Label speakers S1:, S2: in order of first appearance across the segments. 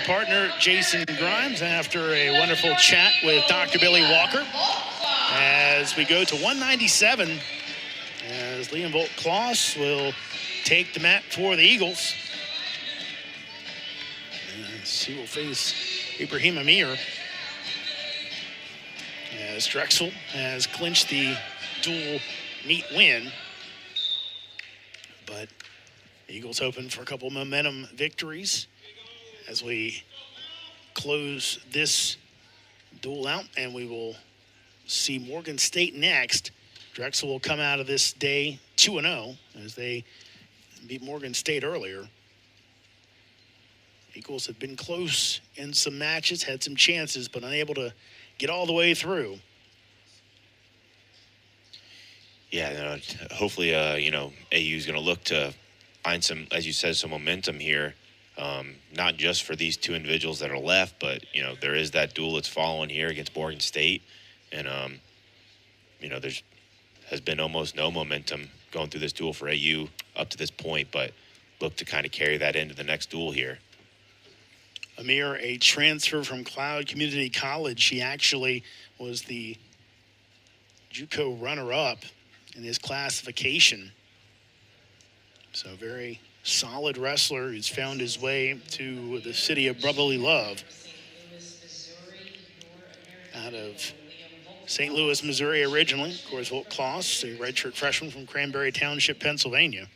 S1: partner, Jason Grimes, after a wonderful chat with Dr. Billy Walker. As we go to 197, as Liam Volk Klos will take the mat for the Eagles. And he will face Ibrahim Ameer, as Drexel has clinched the dual meet win. But the Eagles hoping for a couple momentum victories as we close this duel out, and we will see Morgan State next. Drexel will come out of this day 2-0 as they beat Morgan State earlier. Eagles have been close in some matches, had some chances, but unable to get all the way through.
S2: Yeah, hopefully, AU is going to look to find some, as you said, some momentum here, not just for these two individuals that are left, but, there is that duel that's following here against Morgan State. And, there's has been almost no momentum going through this duel for AU up to this point, but look to kind of carry that into the next duel here.
S1: Ameer, a transfer from Cloud Community College. He actually was the JUCO runner-up in his classification. So very solid wrestler who's found his way to the city of brotherly love. Out of St. Louis, Missouri originally. Of course, Volk Klos, a redshirt freshman from Cranberry Township, Pennsylvania.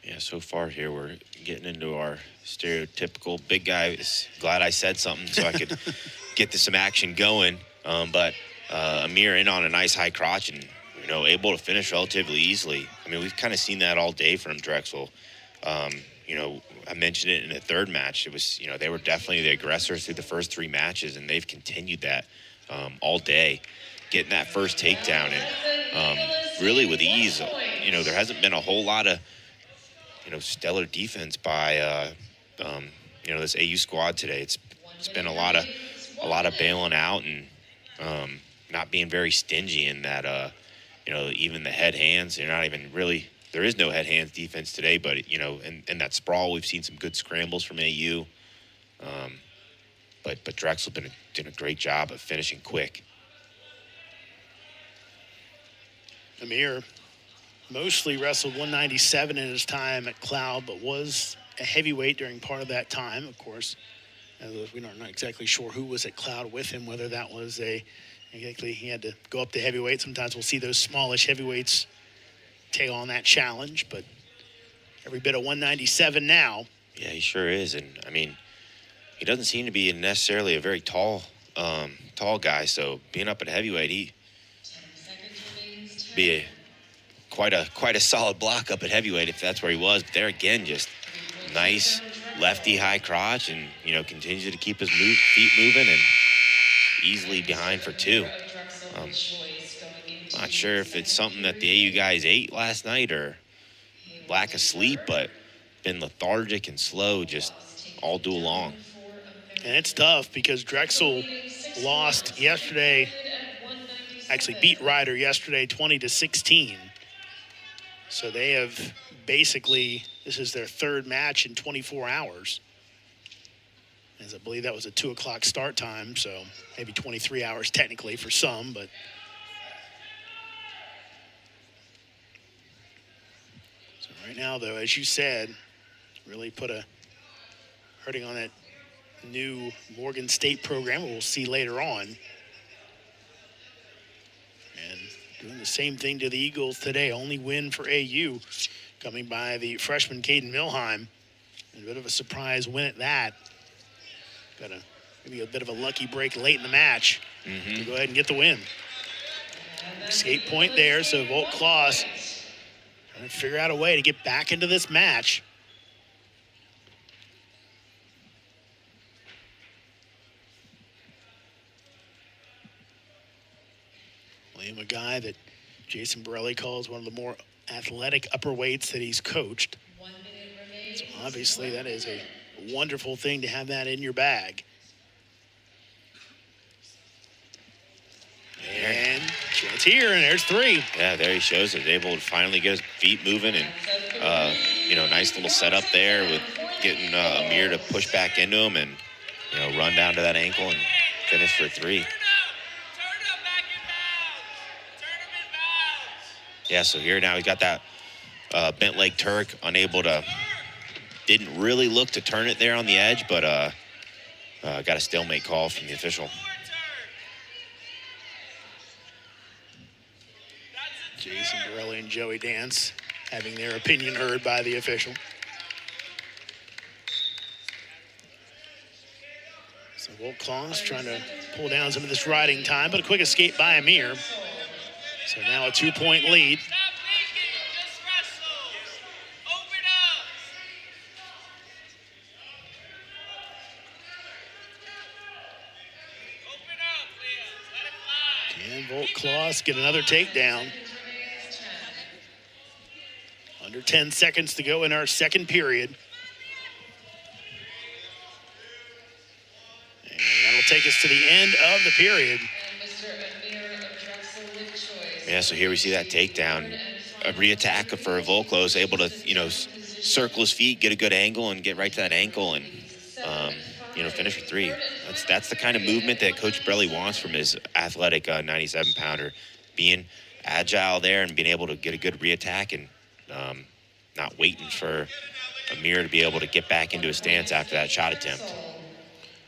S2: Yeah, so far here we're getting into our stereotypical big guy. Glad I said something so I could get some action going. But Ameer in on a nice high crotch and, able to finish relatively easily. I mean, we've kind of seen that all day from Drexel. I mentioned it in the third match. It was, they were definitely the aggressors through the first three matches, and they've continued that all day, getting that first takedown and really with ease. There hasn't been a whole lot of, stellar defense by, this AU squad today. It's been a lot of bailing out and not being very stingy in that, even the head hands. They're not even really. There is no head hands defense today, but in that sprawl, we've seen some good scrambles from AU. But Drexel did a great job of finishing quick.
S1: Ameer mostly wrestled 197 in his time at Cloud, but was a heavyweight during part of that time, of course. We're not exactly sure who was at Cloud with him, whether that was he had to go up to heavyweight. Sometimes we'll see those smallish heavyweights take on that challenge, but every bit of 197 now.
S2: Yeah, he sure is. And, I mean, he doesn't seem to be necessarily a very tall guy, so being up at heavyweight, he be quite a solid block up at heavyweight if that's where he was. But there again, just nice lefty high crotch and, continues to keep his feet moving and easily behind for two. Not sure if it's something that the AU guys ate last night or lack of sleep, but been lethargic and slow just all duel long.
S1: And it's tough because Drexel lost yesterday, actually beat Ryder yesterday 20-16. So they have basically, this is their third match in 24 hours. As I believe that was a 2 o'clock start time, so maybe 23 hours technically for some, but so right now, though, as you said, really put a hurting on that new Morgan State program we'll see later on. And doing the same thing to the Eagles today, only win for AU coming by the freshman Caden Milheim. A bit of a surprise win at that. Got maybe a bit of a lucky break late in the match to go ahead and get the win. Escape point there, so Volk Klos trying to figure out a way to get back into this match. William, a guy that Jason Borelli calls one of the more athletic upper weights that he's coached. So obviously that is a wonderful thing to have that in your bag. And It's here, and there's 3.
S2: Yeah, there he shows it. Able to finally get his feet moving, and nice little setup there with getting Ameer to push back into him and run down to that ankle and finish for 3. Yeah, so here now he's got that bent leg Turk, didn't really look to turn it there on the edge, but got a stalemate call from the official.
S1: Jason Borelli and Joey Dance having their opinion heard by the official. So Volk Klos trying to pull down some of this riding time, but a quick escape by Ameer. So now a 2-point lead. Can Volk Klos get another takedown? Under 10 seconds to go in our second period. And that'll take us to the end of the period.
S2: Yeah, so here we see that takedown. A re-attack for Volk Klos, able to, circle his feet, get a good angle, and get right to that ankle and, finish with 3. That's the kind of movement that Coach Borelli wants from his athletic 97-pounder. Being agile there and being able to get a good re-attack and not waiting for Ameer to be able to get back into his stance after that shot attempt.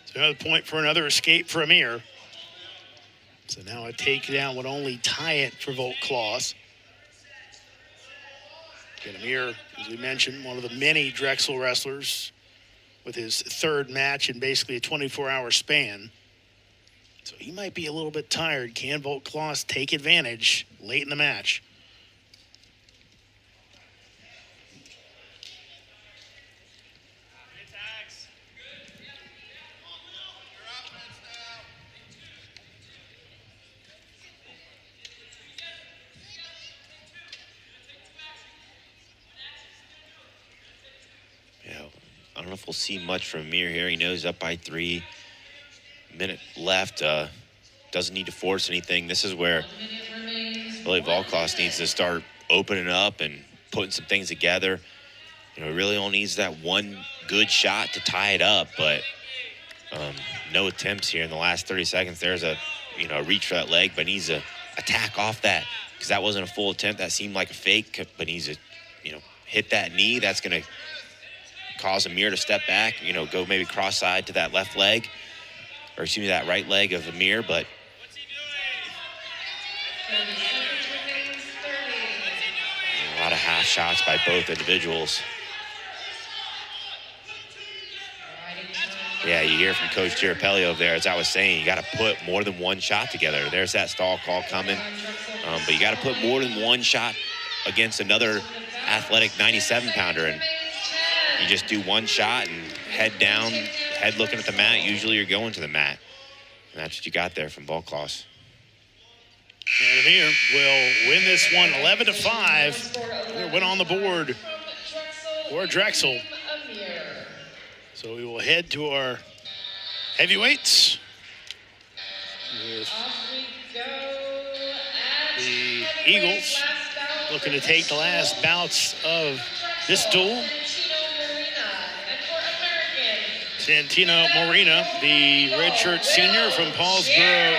S1: So another point for another escape for Ameer. So now a takedown would only tie it for Volk Klos. Again, Ameer, as we mentioned, one of the many Drexel wrestlers with his 3rd match in basically a 24-hour span. So he might be a little bit tired. Can Volk Klos take advantage late in the match?
S2: I don't know if we'll see much from Ameer here. He knows up by 3. Minute left. Doesn't need to force anything. This is where really Volk Klos needs to start opening up and putting some things together. Really only needs that one good shot to tie it up, but no attempts here in the last 30 seconds. There's a reach for that leg, but needs to attack off that because that wasn't a full attempt. That seemed like a fake, but needs to hit that knee. That's going to cause Ameer to step back, go maybe cross-side to that left leg, or excuse me, that right leg of Ameer, but a lot of half shots by both individuals. Yeah, you hear from Coach Girapelli over there, as I was saying, you got to put more than one shot together. There's that stall call coming, but you got to put more than one shot against another athletic 97-pounder, and you just do one shot and head down, head looking at the mat. Usually you're going to the mat. And that's what you got there from Volk Klos.
S1: And Ameer will win this one 11-5. Win on the board for Drexel. So we will head to our heavyweights. With the Eagles looking to take the last bouts of this duel. Santino Morena, the redshirt senior from Paulsboro,